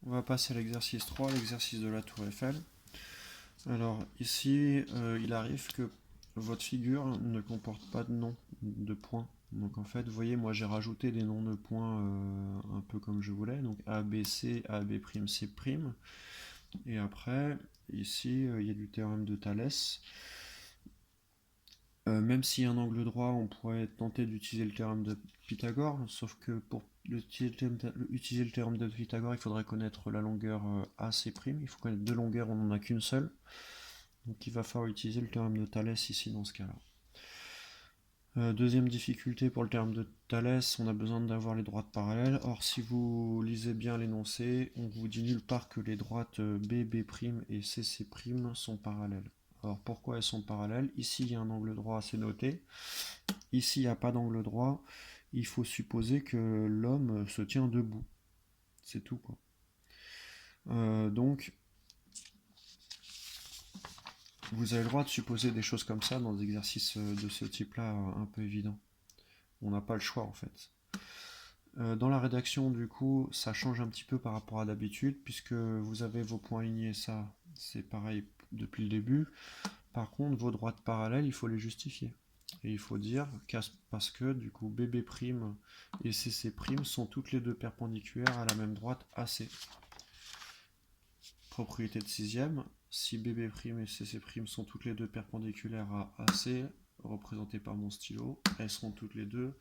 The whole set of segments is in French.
On va passer à l'exercice 3, l'exercice de la tour Eiffel. Alors ici, il arrive que votre figure ne comporte pas de nom de points. Donc en fait, vous voyez, moi j'ai rajouté des noms de points un peu comme je voulais. Donc A, B, C, A, B', C'. Et après, ici, il y a du théorème de Thalès. Même s'il y a un angle droit, on pourrait tenter d'utiliser le théorème de Pythagore, sauf que pour utiliser le théorème de Pythagore, il faudrait connaître la longueur AC', il faut connaître deux longueurs, on n'en a qu'une seule, donc il va falloir utiliser le théorème de Thalès ici dans ce cas-là. Deuxième difficulté pour le théorème de Thalès, on a besoin d'avoir les droites parallèles. Or, si vous lisez bien l'énoncé, on vous dit nulle part que les droites B, B' et C, C' sont parallèles. Alors pourquoi elles sont parallèles? Ici il y a un angle droit, c'est noté. Ici il n'y a pas d'angle droit. Il faut supposer que l'homme se tient debout. C'est tout quoi. Donc vous avez le droit de supposer des choses comme ça dans des exercices de ce type-là un peu évidents. On n'a pas le choix en fait. Dans la rédaction, du coup, ça change un petit peu par rapport à d'habitude, puisque vous avez vos points alignés, ça, c'est pareil depuis le début. Par contre, vos droites parallèles, il faut les justifier. Et il faut dire parce que, du coup, BB' et CC' sont toutes les deux perpendiculaires à la même droite AC. Propriété de sixième, si BB' et CC' sont toutes les deux perpendiculaires à AC, représentées par mon stylo, elles seront toutes les deux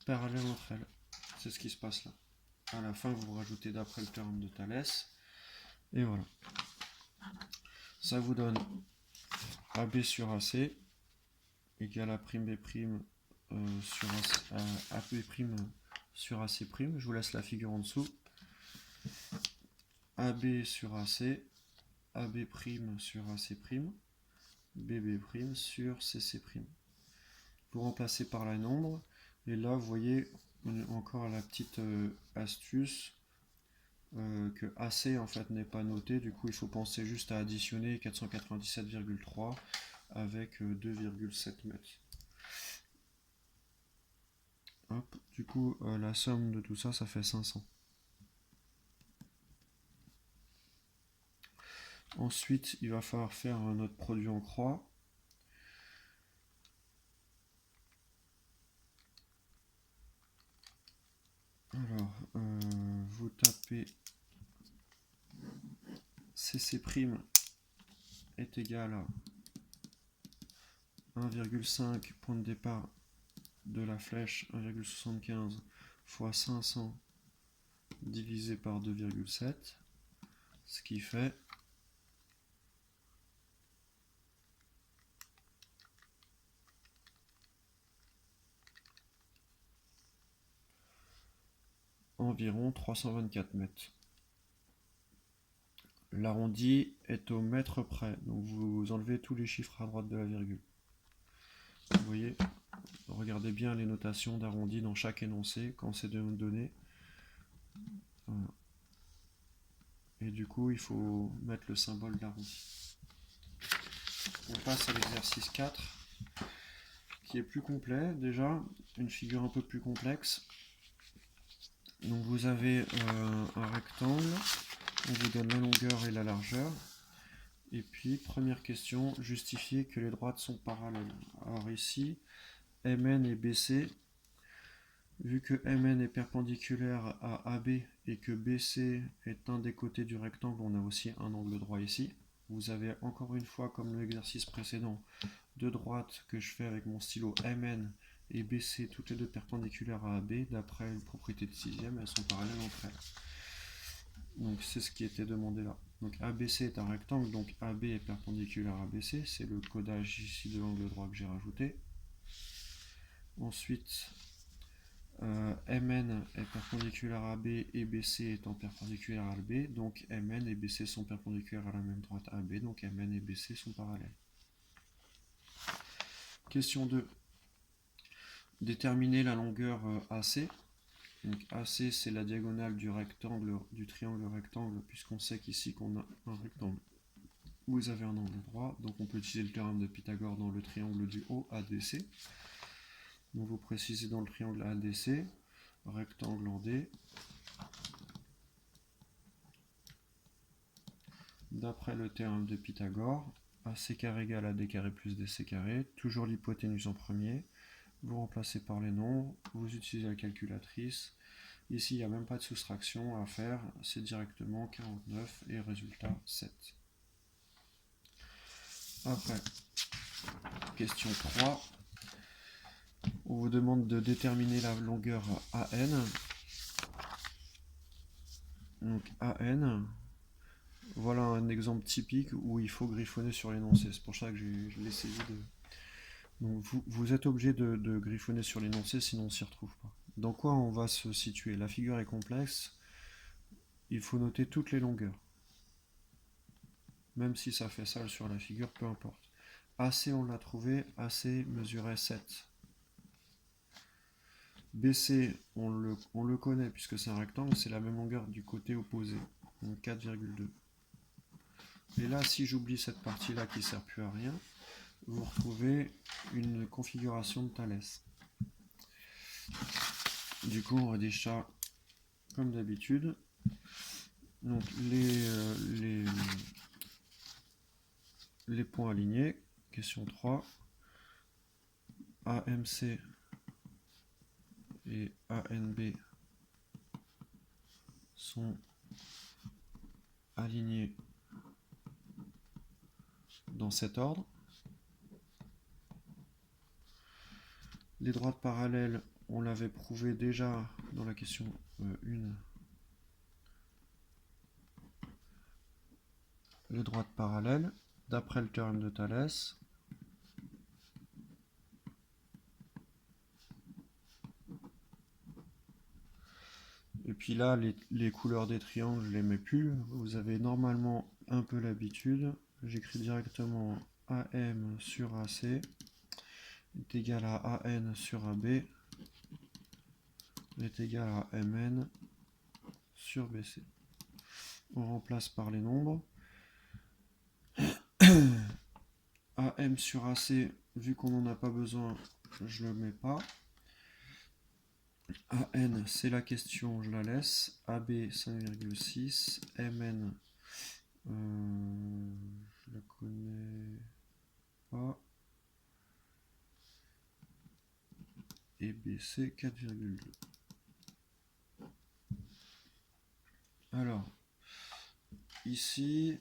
parallèles entre elles. C'est ce qui se passe là. À la fin, vous rajoutez d'après le théorème de Thalès. Et voilà. Ça vous donne AB sur AC égale A', B' sur AB' sur AC'. Je vous laisse la figure en dessous. AB sur AC, AB' sur AC', BB' sur CC'. Vous remplacez par la nombre. Et là, vous voyez encore la petite astuce que AC en fait n'est pas noté. Du coup, il faut penser juste à additionner 497,3 avec 2,7 mètres. Hop, du coup, la somme de tout ça, ça fait 500. Ensuite, il va falloir faire notre produit en croix. Alors, vous tapez CC' est égal à 1,5 point de départ de la flèche, 1,75 fois 500 divisé par 2,7, ce qui fait environ 324 mètres. L'arrondi est au mètre près, donc vous enlevez tous les chiffres à droite de la virgule. Vous voyez, regardez bien les notations d'arrondi dans chaque énoncé quand c'est donné. Voilà. Et du coup, il faut mettre le symbole d'arrondi. On passe à l'exercice 4, qui est plus complet déjà, une figure un peu plus complexe. Donc vous avez un rectangle, on vous donne la longueur et la largeur. Et puis, première question, justifier que les droites sont parallèles. Alors ici, MN et BC, vu que MN est perpendiculaire à AB et que BC est un des côtés du rectangle, on a aussi un angle droit ici. Vous avez encore une fois, comme l'exercice précédent, deux droites que je fais avec mon stylo MN et BC, toutes les deux perpendiculaires à AB. D'après une propriété de sixième, elles sont parallèles entre elles. Donc c'est ce qui était demandé là. Donc ABC est un rectangle, donc AB est perpendiculaire à BC, c'est le codage ici de l'angle droit que j'ai rajouté. Ensuite, MN est perpendiculaire à AB et BC étant perpendiculaire à AB, donc MN et BC sont perpendiculaires à la même droite AB, donc MN et BC sont parallèles. Question 2. Déterminer la longueur AC. Donc AC c'est la diagonale du rectangle, du triangle rectangle, puisqu'on sait qu'ici qu'on a un rectangle. Vous avez un angle droit, donc on peut utiliser le théorème de Pythagore dans le triangle du haut ADC. Donc vous précisez dans le triangle ADC, rectangle en D, d'après le théorème de Pythagore, AC carré égale AD carré plus DC carré, toujours l'hypoténuse en premier, vous remplacez par les nombres, vous utilisez la calculatrice. Ici, il n'y a même pas de soustraction à faire, c'est directement 49 et résultat 7. Après, question 3. On vous demande de déterminer la longueur AN. Donc AN, voilà un exemple typique où il faut griffonner sur l'énoncé. C'est pour ça que je l'ai saisi de... Donc vous êtes obligé de griffonner sur l'énoncé, sinon on ne s'y retrouve pas. Dans quoi on va se situer? La figure est complexe, il faut noter toutes les longueurs. Même si ça fait sale sur la figure, peu importe. AC, on l'a trouvé, AC mesurait 7. BC, on le connaît puisque c'est un rectangle, c'est la même longueur du côté opposé, donc 4,2. Et là, si j'oublie cette partie-là qui ne sert plus à rien, vous retrouvez une configuration de Thalès. Du coup, on redit ça comme d'habitude. Donc les points alignés, question 3, AMC et ANB sont alignés dans cet ordre. Les droites parallèles, on l'avait prouvé déjà dans la question 1. Les droites parallèles, d'après le théorème de Thalès. Et puis là, les couleurs des triangles, je les mets plus. Vous avez normalement un peu l'habitude. J'écris directement AM sur AC est égal à AN sur AB est égal à MN sur BC. On remplace par les nombres. AM sur AC, vu qu'on n'en a pas besoin, je ne le mets pas. AN, c'est la question, je la laisse. AB, 5,6. MN, je la connais pas. Et BC, 4,2. Alors, ici,